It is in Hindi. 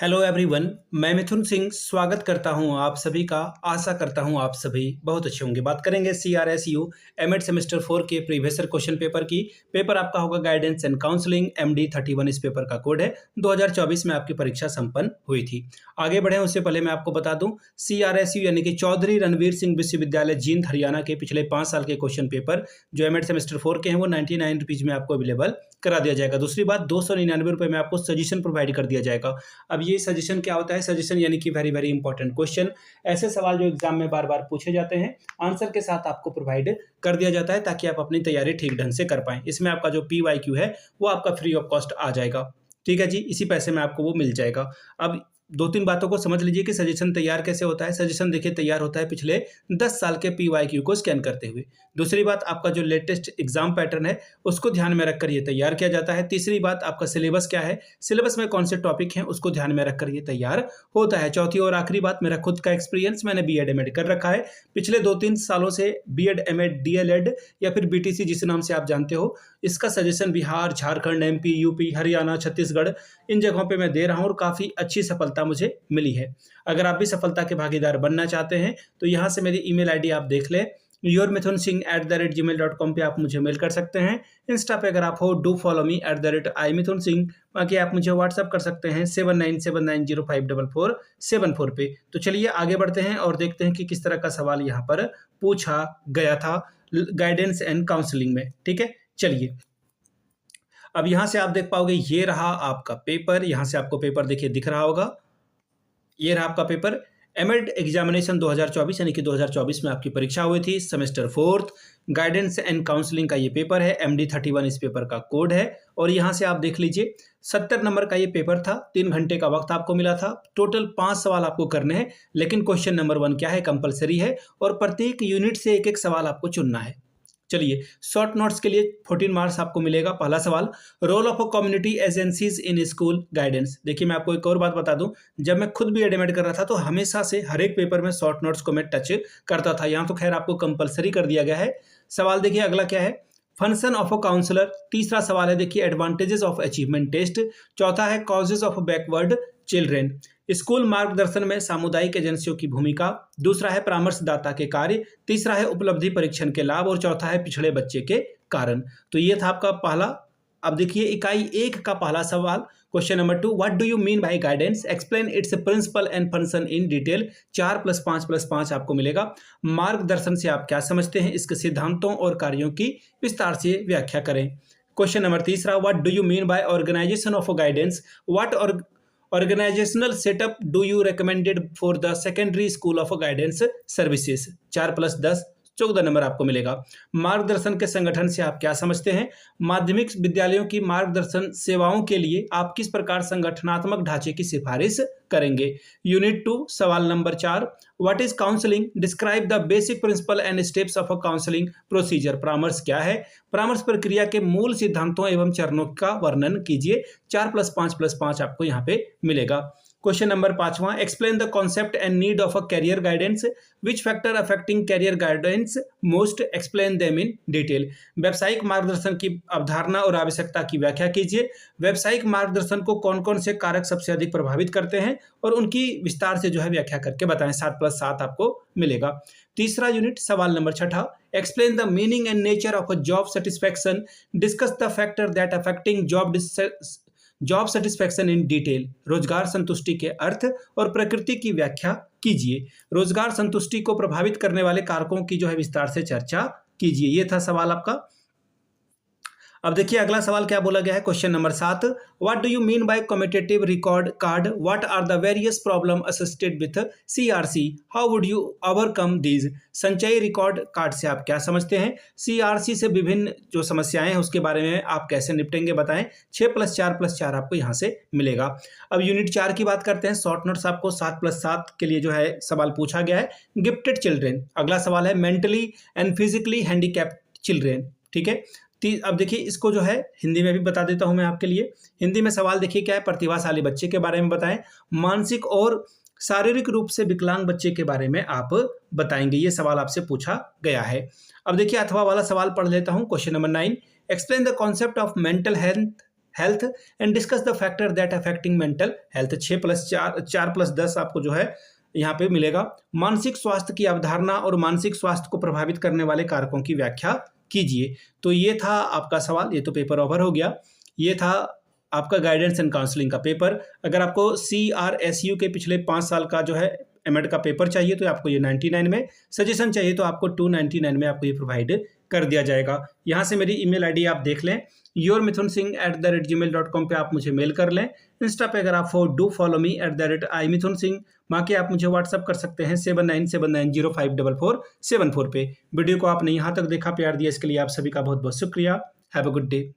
Hello everyone. मैं मिथुन सिंह स्वागत करता हूं आप सभी का। आशा करता हूं आप सभी बहुत अच्छे होंगे। बात करेंगे CRSU एमएड सेमेस्टर 4 के प्रीवियस ईयर क्वेश्चन पेपर की। पेपर आपका होगा गाइडेंस एंड काउंसलिंग MD31। इस पेपर का कोड है। 2024 में आपकी परीक्षा संपन्न हुई थी। आगे बढ़े उससे पहले मैं आपको बता दूं, CRSU यानी कि चौधरी रणवीर सिंह विश्वविद्यालय जींद हरियाणा के पिछले 5 साल के क्वेश्चन पेपर जो एमएड सेमेस्टर 4 के हैं वो 99 रुपीज में आपको अवेलेबल करा दिया जाएगा। दूसरी बात, 299 रुपये में आपको सजेशन प्रोवाइड कर दिया जाएगा। अब ये सजेशन क्या होता है? सजेशन यानी कि वेरी वेरी इंपॉर्टेंट क्वेश्चन, ऐसे सवाल जो एग्जाम में बार बार पूछे जाते हैं, आंसर के साथ आपको प्रोवाइड कर दिया जाता है ताकि आप अपनी तैयारी ठीक ढंग से कर पाएं। इसमें आपका जो PYQ है वो आपका फ्री ऑफ कॉस्ट आ जाएगा। ठीक है जी, इसी पैसे में आपको वो मिल जाएगा। अब दो तीन बातों को समझ लीजिए कि सजेशन तैयार कैसे होता है। सजेशन देखिए तैयार होता है पिछले 10 साल के PYQ को स्कैन करते हुए। दूसरी बात, आपका जो लेटेस्ट एग्जाम पैटर्न है उसको ध्यान में रखकर ये तैयार किया जाता है। तीसरी बात, आपका सिलेबस क्या है, सिलेबस में कौन से टॉपिक हैं उसको ध्यान में रखकर ये तैयार होता है। चौथी और आखिरी बात, मेरा खुद का एक्सपीरियंस, मैंने B.Ed M.Ed कर रखा है। पिछले 2-3 सालों से B.Ed M.Ed DLED या फिर BTC जिस नाम से आप जानते हो, इसका suggestion Bihar, Jharkhand, MP, UP, Haryana, Chhattisgarh, इन जगहों पे मैं दे रहा हूँ और काफ़ी अच्छी सफलता मुझे मिली है। अगर आप भी सफलता के भागीदार बनना चाहते हैं तो यहाँ से मेरी ईमेल आईडी आप देख लें, yourmithunsingh@gmail.com पे आप मुझे मेल कर सकते हैं। इंस्टा पे अगर आप हो, डू फॉलो मी @imithunsingh। बाकी आप मुझे व्हाट्सअप कर सकते हैं 7979054474 पे। तो चलिए आगे बढ़ते हैं और देखते हैं कि किस तरह का सवाल यहाँ पर पूछा गया था गाइडेंस एंड काउंसलिंग में। ठीक है, चलिए अब यहाँ से आप देख पाओगे, ये रहा आपका पेपर। यहाँ से आपको पेपर देखिए दिख रहा होगा, ये रहा आपका पेपर। एमएड एग्जामिनेशन 2024 यानी कि 2024 में आपकी परीक्षा हुई थी, सेमेस्टर 4 गाइडेंस एंड काउंसलिंग का ये पेपर है। MD31 इस पेपर का कोड है। और यहाँ से आप देख लीजिए 70 नंबर का ये पेपर था। 3 घंटे का वक्त आपको मिला था। टोटल 5 सवाल आपको करने हैं, लेकिन क्वेश्चन नंबर 1 क्या है, कंपलसरी है और प्रत्येक यूनिट से एक एक सवाल आपको चुनना है। चलिए, शॉर्ट नोट्स के लिए 14 मार्क्स आपको मिलेगा। पहला सवाल, role of a community agencies in school guidance. देखिए मैं आपको एक और बात बता दूं, जब मैं खुद भी एडमिट कर रहा था तो हमेशा से हर एक पेपर में शॉर्ट नोट्स को मैं टच करता था। यहाँ तो खैर आपको कंपलसरी कर दिया गया है। सवाल देखिए अगला क्या है, फंक्शन ऑफ अ काउंसलर। तीसरा सवाल है देखिए, एडवांटेजेस ऑफ अचीवमेंट टेस्ट। चौथा है causes of backward children. School मार्गदर्शन में सामुदायिक एजेंसियों की भूमिका। दूसरा है परामर्शदाता के कार्य। तीसरा है उपलब्धि परीक्षण के लाभ और चौथा है पिछड़े बच्चे के कारण। तो ये था आपका पहला। अब देखिए इकाई 1 का पहला सवाल, question number 2, what do you mean by guidance, explain its principle and function in detail. 4+5+5 आपको मिलेगा। मार्गदर्शन से आप क्या समझते हैं, इसके सिद्धांतों और कार्यों की विस्तार से व्याख्या करें। क्वेश्चन नंबर तीसरा, what do you mean by organization of guidance, what organizational setup do you recommended for the secondary school of guidance services। 4+10 14 number आपको मिलेगा। मार्गदर्शन के संगठन से आप क्या समझते हैं, माध्यमिक विद्यालयों की मार्गदर्शन सेवाओं के लिए आप किस प्रकार संगठनात्मक ढांचे की सिफारिश करेंगे। यूनिट 2 सवाल number 4, what is counselling, describe the basic principle and steps of a counselling procedure. परामर्श क्या है, परामर्श प्रक्रिया के मूल सिद्धांतों एवं चरणों का वर्णन कीजिए। 4+5+5 आपको यहाँ पे मिलेगा। क्वेश्चन नंबर 5वां, explain the concept and need of a career guidance, which factor affecting career guidance most, explain them in detail. व्यावसायिक मार्गदर्शन की अवधारणा और आवश्यकता की व्याख्या कीजिए। व्यावसायिक मार्गदर्शन को कौन कौन से कारक सबसे अधिक प्रभावित करते हैं और उनकी विस्तार से जो है व्याख्या करके बताएं। 7+7 आपको मिलेगा। तीसरा यूनिट सवाल number 6, explain the meaning and nature of a job satisfaction, discuss the factor that affecting job satisfaction in detail. रोजगार संतुष्टि के अर्थ और प्रकृति की व्याख्या कीजिए। रोजगार संतुष्टि को प्रभावित करने वाले कारकों की जो है विस्तार से चर्चा कीजिए। ये था सवाल आपका। अब देखिए अगला सवाल क्या बोला गया है, question number 7, what do you mean by cumulative record card, what are the various problem associated with CRC, how would you overcome these. संचयी रिकॉर्ड कार्ड से आप क्या समझते हैं, CRC से विभिन्न जो समस्याएं हैं उसके बारे में आप कैसे निपटेंगे बताएं। 6+4+4 आपको यहाँ से मिलेगा। अब यूनिट 4 की बात करते हैं। शॉर्ट नोट्स आपको 7+7 के लिए जो है सवाल पूछा गया है। गिफ्टेड चिल्ड्रेन, अगला सवाल है mentally and physically handicapped children. ठीक है, अब देखिए इसको जो है हिंदी में भी बता देता हूं मैं आपके लिए। हिंदी में सवाल देखिए क्या है, प्रतिभाशाली बच्चे के बारे में बताएं। मानसिक और शारीरिक रूप से विकलांग बच्चे के बारे में आप बताएंगे। ये सवाल आपसे पूछा गया है। अब देखिए अथवा वाला सवाल पढ़ लेता हूं। Question number 9, explain the concept of mental health and discuss the factor that affecting mental health. 6+4 आपको जो है यहाँ पे मिलेगा। मानसिक स्वास्थ्य की अवधारणा और मानसिक स्वास्थ्य को प्रभावित करने वाले कारकों की व्याख्या कीजिए। तो ये था आपका सवाल, ये तो पेपर ओवर हो गया। ये था आपका गाइडेंस एंड काउंसलिंग का पेपर। अगर आपको CRSU के पिछले 5 साल का जो है एमएड का पेपर चाहिए तो आपको ये 99 में, सजेशन चाहिए तो आपको 299 में आपको ये प्रोवाइड कर दिया जाएगा। यहाँ से मेरी email ID आप देख लें, yourmithunsingh@gmail.com पे आप मुझे मेल कर लें। इंस्टा पे अगर आप डू फॉलो मी @imithunsingh, बाकी आप मुझे व्हाट्सअप कर सकते हैं 7979054474 पे। वीडियो को आपने यहाँ तक देखा, प्यार दिया, इसके लिए आप सभी का बहुत बहुत शुक्रिया। Have a good day.